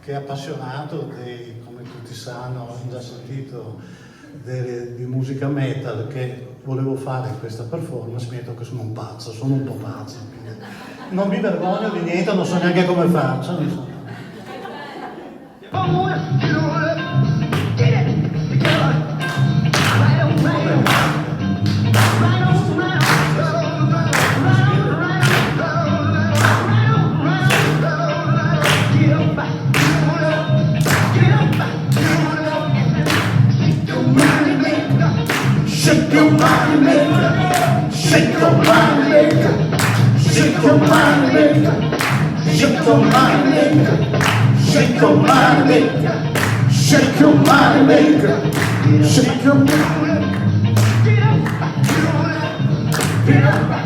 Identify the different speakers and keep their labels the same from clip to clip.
Speaker 1: che è appassionato come tutti sanno, ho già sentito, di musica metal, che volevo fare questa performance, mi ha detto che sono un pazzo, sono un po' pazzo. Quindi non mi vergogno di niente, non so neanche come faccio.
Speaker 2: Shake your body, maker. Shake your body, maker. Shake your body, maker. Shake your body, maker. Shake your body, maker. Shake your body, maker. Shake your body. Get up.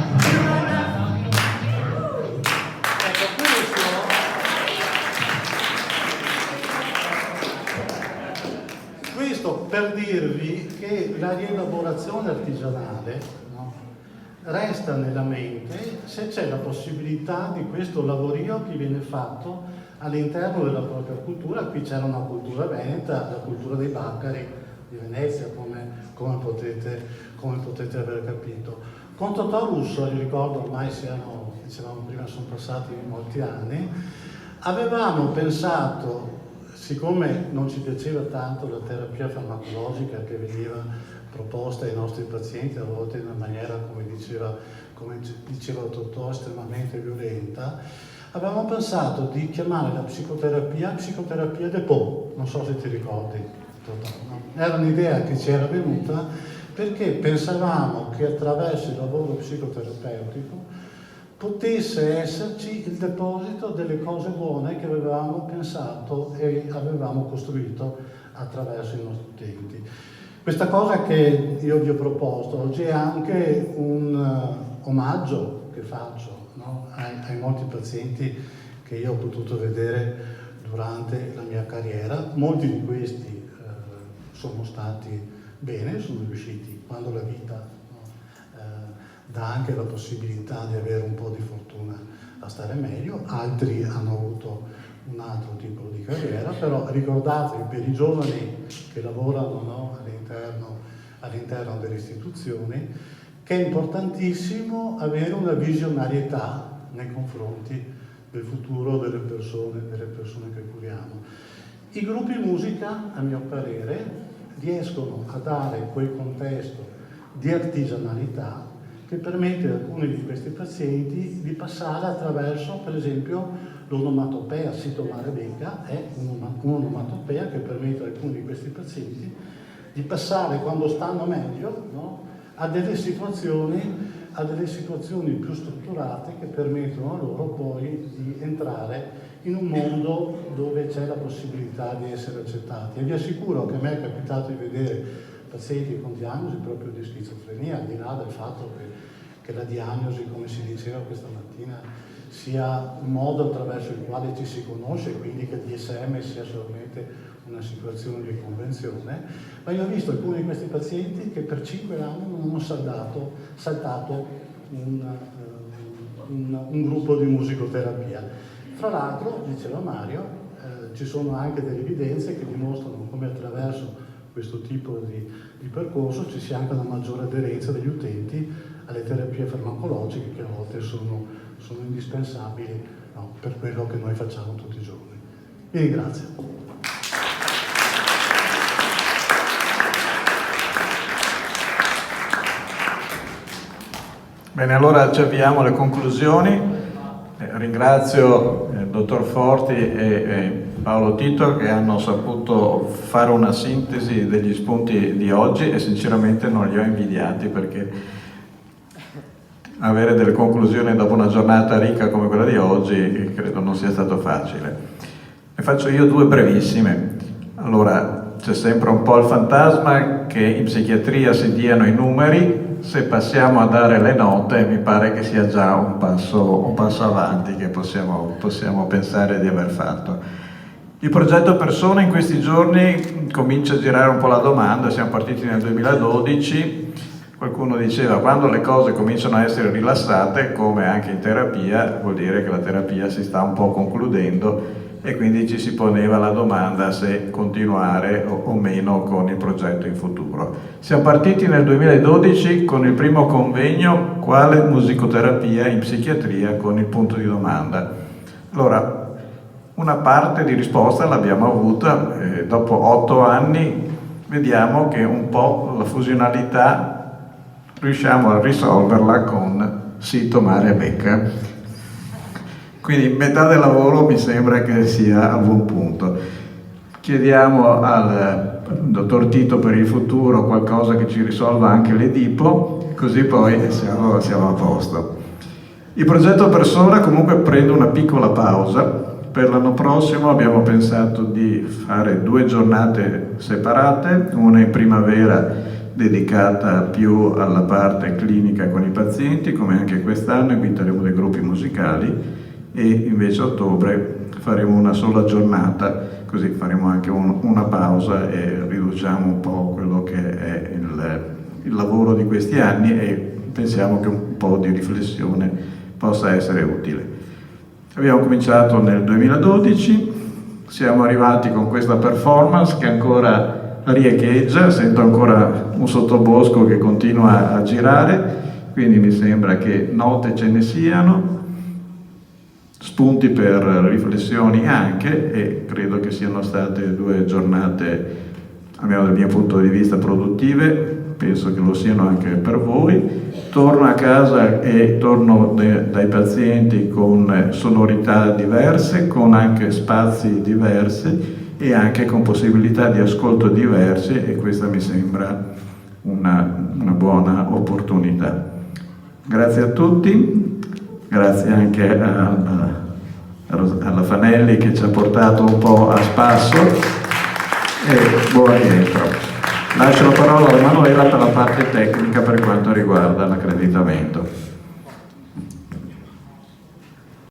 Speaker 1: Questo per dirvi che la rielaborazione artigianale, no, resta nella mente se c'è la possibilità di questo lavorio che viene fatto all'interno della propria cultura. Qui c'era una cultura veneta, la cultura dei baccari di Venezia, come potete aver capito. Con Totò Russo, io ricordo ormai dicevamo prima, sono passati molti anni, avevamo pensato, siccome non ci piaceva tanto la terapia farmacologica che veniva proposta ai nostri pazienti, a volte in una maniera, come diceva Totò, estremamente violenta, avevamo pensato di chiamare la psicoterapia de Po, non so se ti ricordi, Totò, no? Era un'idea che ci era venuta perché pensavamo che attraverso il lavoro psicoterapeutico potesse esserci il deposito delle cose buone che avevamo pensato e avevamo costruito attraverso i nostri utenti. Questa cosa che io vi ho proposto oggi è anche un omaggio che faccio, no? ai molti pazienti che io ho potuto vedere durante la mia carriera. Molti di questi sono stati bene, sono riusciti, quando la vita dà anche la possibilità di avere un po' di fortuna a stare meglio, altri hanno avuto un altro tipo di carriera, però ricordatevi, per i giovani che lavorano, no, all'interno delle istituzioni, che è importantissimo avere una visionarietà nei confronti del futuro delle persone che curiamo. I gruppi musica, a mio parere, riescono a dare quel contesto di artigianalità che permette ad alcuni di questi pazienti di passare attraverso, per esempio, l'onomatopea. Sito Mare Becca è un'onomatopea che permette ad alcuni di questi pazienti di passare, quando stanno meglio, no, a delle situazioni più strutturate che permettono a loro poi di entrare in un mondo dove c'è la possibilità di essere accettati. E vi assicuro che a me è capitato di vedere pazienti con diagnosi proprio di schizofrenia, al di là del fatto che la diagnosi, come si diceva questa mattina, sia un modo attraverso il quale ci si conosce, quindi che il DSM sia solamente una situazione di convenzione, ma io ho visto alcuni di questi pazienti che per 5 anni non hanno saltato un gruppo di musicoterapia. Fra l'altro, diceva Mario, ci sono anche delle evidenze che dimostrano come attraverso questo tipo di percorso ci sia anche una maggiore aderenza degli utenti alle terapie farmacologiche, che a volte sono indispensabili, no, per quello che noi facciamo tutti i giorni. Vi ringrazio.
Speaker 3: Bene, allora ci avviamo alle conclusioni. Ringrazio il dottor Forti e Paolo Tito che hanno saputo fare una sintesi degli spunti di oggi e sinceramente non li ho invidiati, perché avere delle conclusioni dopo una giornata ricca come quella di oggi credo non sia stato facile. Ne faccio io due brevissime. Allora, c'è sempre un po' il fantasma che in psichiatria si diano i numeri. Se passiamo a dare le note mi pare che sia già un passo avanti che possiamo pensare di aver fatto. Il progetto Persone in questi giorni comincia a girare un po' la domanda. Siamo partiti nel 2012, qualcuno diceva quando le cose cominciano a essere rilassate, come anche in terapia, vuol dire che la terapia si sta un po' concludendo e quindi ci si poneva la domanda se continuare o meno con il progetto in futuro. Siamo partiti nel 2012 con il primo convegno quale musicoterapia in psichiatria con il punto di domanda. Allora, una parte di risposta l'abbiamo avuta, dopo 8 anni vediamo che un po' la fusionalità riusciamo a risolverla con Sito Mare Becca. Quindi metà del lavoro mi sembra che sia a buon punto. Chiediamo al dottor Tito per il futuro qualcosa che ci risolva anche l'Edipo, così poi siamo a posto. Il progetto Persona comunque prende una piccola pausa. Per l'anno prossimo abbiamo pensato di fare 2 giornate separate, una in primavera dedicata più alla parte clinica con i pazienti, come anche quest'anno, in cui terremo dei gruppi musicali, e invece a ottobre faremo una sola giornata, così faremo anche una pausa e riduciamo un po' quello che è il lavoro di questi anni e pensiamo che un po' di riflessione possa essere utile. Abbiamo cominciato nel 2012, siamo arrivati con questa performance che ancora riecheggia, sento ancora un sottobosco che continua a girare, quindi mi sembra che note ce ne siano, spunti per riflessioni anche, e credo che siano state 2 giornate, almeno dal mio punto di vista, produttive, penso che lo siano anche per voi. Torno a casa e torno dai pazienti con sonorità diverse, con anche spazi diversi e anche con possibilità di ascolto diverse, e questa mi sembra una buona opportunità. Grazie a tutti. Grazie anche alla Fanelli che ci ha portato un po' a spasso e buon rientro. Lascio la parola a Manuela per la parte tecnica per quanto riguarda l'accreditamento.